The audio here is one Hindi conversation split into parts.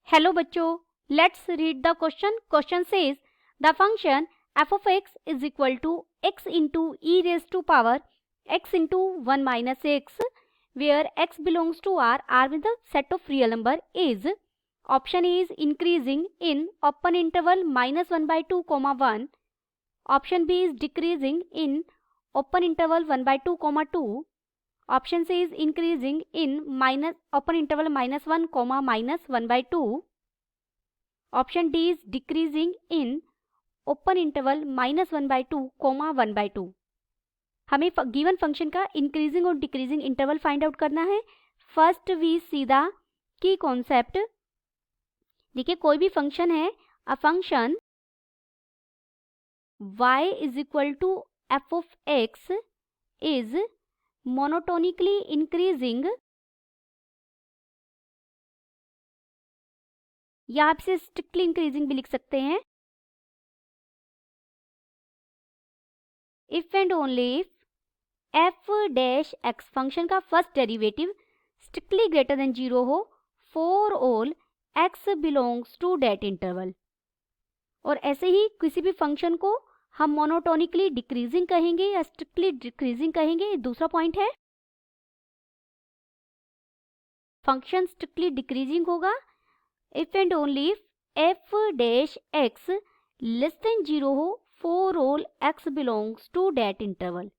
हेलो बच्चों, let's read the question. Question says the function f of x is equal to x into e raised to power x into 1 minus x where x belongs to R with the set of real number is. Option A is increasing in open interval minus 1 by 2 comma 1. Option B is decreasing in open interval 1 by 2 comma 2. Option C is increasing in minus open interval minus 1 comma minus 1 by 2. Option D is decreasing in open interval minus 1 by 2 comma 1 by 2. हमें गिवन फंक्शन का इंक्रीजिंग और डिक्रीजिंग इंटरवल फाइंड आउट करना है. First we see the key concept. देखिए कोई भी फंक्शन है, a function y is equal to F of X is monotonically increasing, या आप इसे स्ट्रिक्टली इंक्रीजिंग भी लिख सकते हैं. If and only if F dash X function का first derivative strictly greater than 0 हो for all X belongs to that interval. और ऐसे ही किसी भी फंक्शन को हम मोनोटोनिकली डिक्रीजिंग कहेंगे या स्ट्रिक्टली डिक्रीजिंग कहेंगे. दूसरा पॉइंट है, फंक्शन स्ट्रिक्टली डिक्रीजिंग होगा if and only if F dash X less than 0 हो for all X belongs to that interval.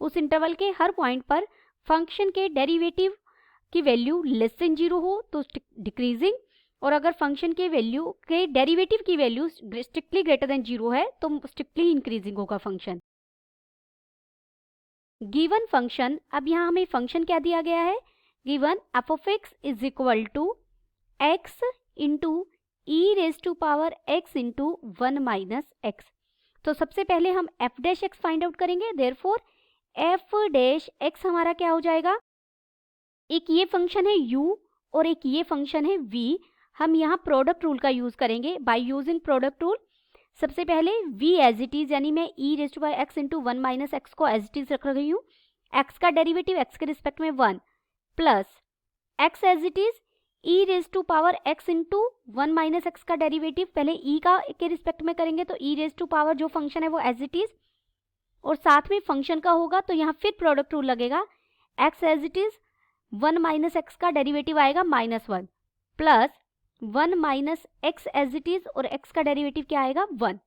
उस इंटरवल के हर पॉइंट पर फंक्शन के डेरिवेटिव की वैल्यू लेस देन 0 हो तो डिक्रीजिंग, और अगर फंक्शन के वैल्यू के डेरिवेटिव की वैल्यू स्ट्रिक्टली ग्रेटर देन 0 है तो स्ट्रिक्टली इंक्रीजिंग होगा फंक्शन. गिवन फंक्शन, अब यहाँ हमें फंक्शन क्या दिया गया है, given F of X is equal to X into E raise to power X into 1 minus X. तो सबसे पहले हम f dash X find out करेंगे. देयरफॉर f डैश एक्स हमारा क्या हो जाएगा, एक ये फंक्शन है u और एक ये फंक्शन है v. हम यहाँ प्रोडक्ट रूल का यूज करेंगे. बाय यूजिंग प्रोडक्ट रूल सबसे पहले v एज इट इज, यानी मैं e raise to power X into 1 minus X को एज इट इज रख रही हूँ. x का डेरिवेटिव x के रिस्पेक्ट में 1 plus x as it is e raise to power x into 1 minus X का डेरिवेटिव पहले e का के रिस्पेक्ट में करेंगे तो e रेज टू पावर जो फंक्शन है वो एज इट इज, और साथ में फंक्शन का होगा तो यहाँ फिर प्रोडक्ट रूल लगेगा. x as it is 1 minus X का डेरिवेटिव आएगा -1 plus 1 minus X as it is, और x का डेरिवेटिव क्या आएगा 1.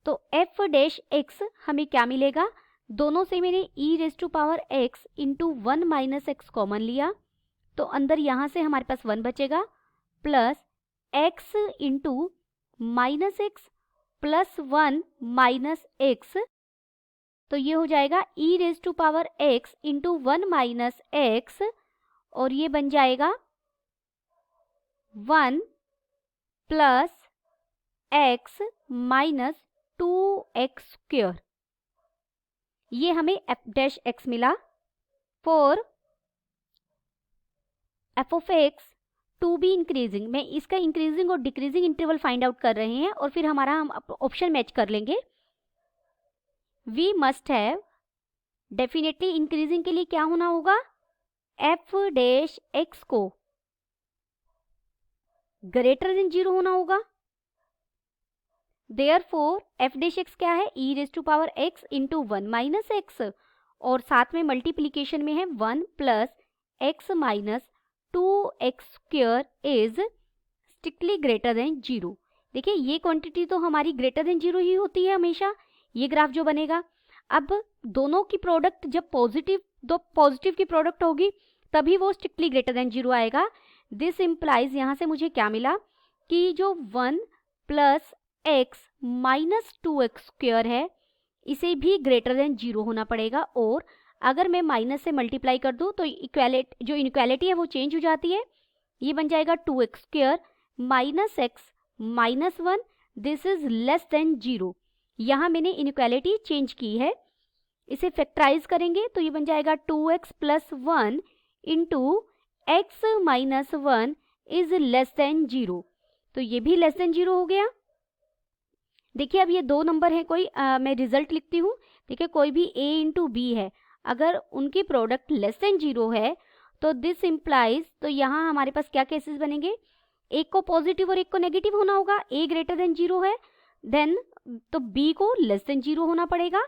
तो f डैश एक्स हमें क्या मिलेगा, दोनों से मैंने e raise to power x into 1 minus X common लिया तो अंदर यहाँ से हमारे पास 1 बचेगा plus x into minus X plus 1 minus X. तो ये हो जाएगा e raise to power x into 1 minus X, और ये बन जाएगा 1 plus x minus 2x square. ये हमें f डैश एक्स मिला. For F of X to be increasing, मैं इसका इंक्रीजिंग और डिक्रीजिंग इंटरवल फाइंड आउट कर रहे हैं और फिर हमारा हम ऑप्शन मैच कर लेंगे. We must have, definitely increasing के लिए क्या होना होगा, एफ डैश एक्स को ग्रेटर देन 0 होना होगा. देयरफॉर एफ डैश एक्स क्या है, E raise to power X into 1 minus X, और साथ में मल्टीप्लीकेशन में है 1 plus X minus 2x square is strictly greater than 0. देखिए ये क्वांटिटी तो हमारी ग्रेटर देन 0 ही होती है हमेशा. ये ग्राफ जो बनेगा, अब दोनों की प्रोडक्ट जब पॉजिटिव की प्रोडक्ट होगी तभी वो स्ट्रिक्टली ग्रेटर देन 0 आएगा. दिस इम्प्लाइज, यहाँ से मुझे क्या मिला कि जो 1 plus X minus 2x square है इसे भी ग्रेटर देन 0 होना पड़ेगा. और अगर मैं माइनस से मल्टीप्लाई कर दूं तो जो इनइक्वालिटी है वो चेंज हो जाती है. ये बन जाएगा 2x square minus x minus 1, this is less than 0. यहाँ मैंने इनइक्वालिटी चेंज की है. इसे फैक्टराइज करेंगे तो ये बन जाएगा 2x plus 1 into x minus 1 is less than 0. तो ये भी लेस देन 0 हो गया. देखिए अब ये दो नंबर है, कोई मैं रिजल्ट लिखती हूँ. देखिए कोई भी a इंटू बी है, अगर उनकी प्रोडक्ट लेस देन 0 है तो दिस इम्प्लाइज, तो यहाँ हमारे पास क्या केसेस बनेंगे, एक को पॉजिटिव और एक को नेगेटिव होना होगा, a ग्रेटर देन 0 है देन तो b को लेस देन 0 होना पड़ेगा,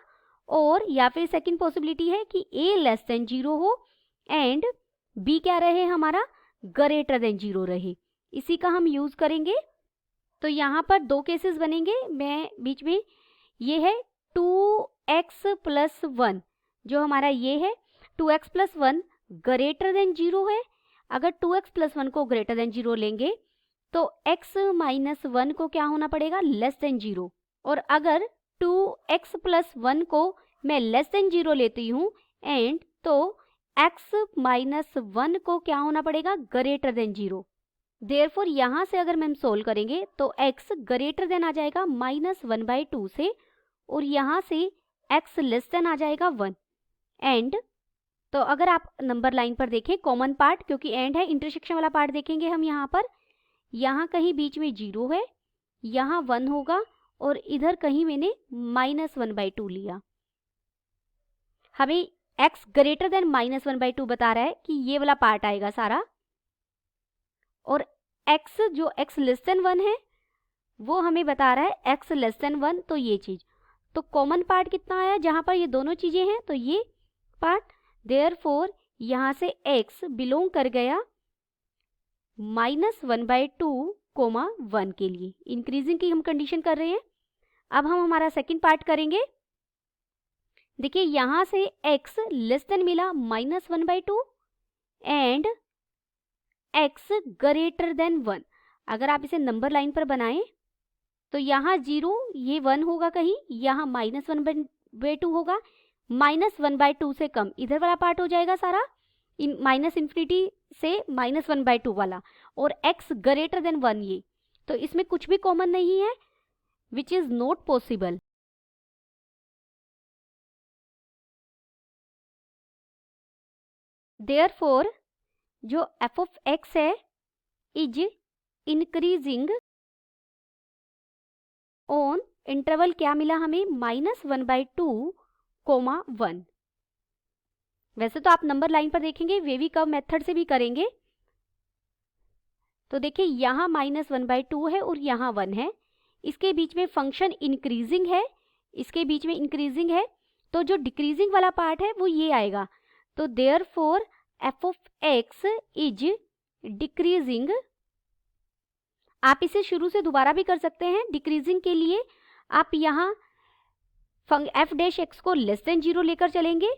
और या फिर सेकंड पॉसिबिलिटी है कि a लेस देन 0 हो एंड b क्या रहे हमारा, ग्रेटर देन 0 रहे। इसी का हम यूज करेंगे। तो यहाँ पर दो केसेस बनेंगे, मैं बीच में ये है 2x प्लस 1, जो हमारा ये है 2x प्लस 1 ग्रेटर देन 0 है। अगर 2x प्लस 1 को ग्रेटर देन 0 लेंगे तो x माइनस 1 को क्या होना पड़ेगा, लेस देन 0। और अगर 2x प्लस 1 को मैं लेस देन 0 लेती हूँ एंड तो x माइनस 1 को क्या होना पड़ेगा, ग्रेटर देन 0। देयरफॉर यहाँ से अगर हम सोल्व करेंगे तो x ग्रेटर देन आ जाएगा -1/2 से, और यहाँ से x लेस देन आ जाएगा 1। एंड तो अगर आप नंबर लाइन पर देखें कॉमन पार्ट, क्योंकि एंड है, इंटरसेक्शन वाला पार्ट देखेंगे हम यहाँ पर, यहाँ कहीं बीच में 0 है, यहाँ 1 होगा और इधर कहीं मैंने -1/2 लिया। हमें x ग्रेटर देन -1/2 बता रहा है कि ये वाला पार्ट आएगा सारा, और x जो x लेस देन 1 है वो हमें बता रहा है x लेस देन 1, तो ये चीज। तो कॉमन पार्ट कितना आया जहां पर ये दोनों चीजें हैं, तो ये पार्ट। देयरफॉर यहाँ से x बिलोंग कर गया -1/2, 1 के लिए। इंक्रीजिंग की हम कंडीशन कर रहे हैं। अब हम हमारा सेकंड पार्ट करेंगे। देखिए यहाँ से x लेस देन मिला -1/2 एंड x ग्रेटर देन 1। अगर आप इसे नंबर लाइन पर बनाएं तो यहाँ 0, ये 1 होगा कहीं, यहाँ -1/2 होगा, -1/2 से कम इधर वाला पार्ट हो जाएगा सारा, -∞ से -1/2 वाला, और x ग्रेटर देन 1 ये, तो इसमें कुछ भी कॉमन नहीं है, which is not possible. Therefore जो f ऑफ x है इज इंक्रीजिंग ऑन इंटरवल, क्या मिला हमें, -1/2, 1। वैसे तो आप नंबर लाइन पर देखेंगे वेवी कर्व मेथड से भी करेंगे। तो देखिए यहाँ -1/2 है और यहाँ 1 है, इसके बीच में फंक्शन इंक्रीजिंग है, इसके बीच में इंक्रीजिंग है, तो जो डिक्रीजिंग वाला पार्ट है वो ये आएगा। तो therefore f of x is decreasing. आप इसे शुरू से दोबारा भी कर सकते हैं। डिक्रीजिंग के लिए आप यहाँ f डैश x को लेस देन 0 लेकर चलेंगे,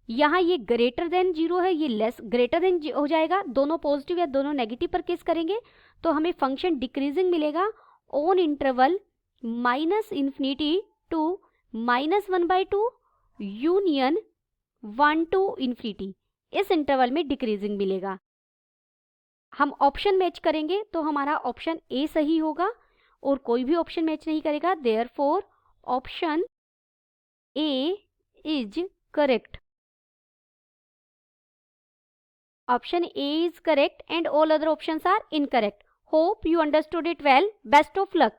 यहाँ ये ग्रेटर देन 0 है, ये लेस ग्रेटर देन हो जाएगा, दोनों पॉजिटिव या दोनों नेगेटिव पर केस करेंगे तो हमें फंक्शन डिक्रीजिंग मिलेगा on interval -∞ to -1/2 union 1 to ∞, इस इंटरवल में डिक्रीजिंग मिलेगा। हम ऑप्शन मैच करेंगे तो हमारा ऑप्शन ए सही होगा और कोई भी ऑप्शन मैच नहीं करेगा, therefore option A is correct. Option A is correct and all other options are incorrect. Hope you understood it well. Best of luck.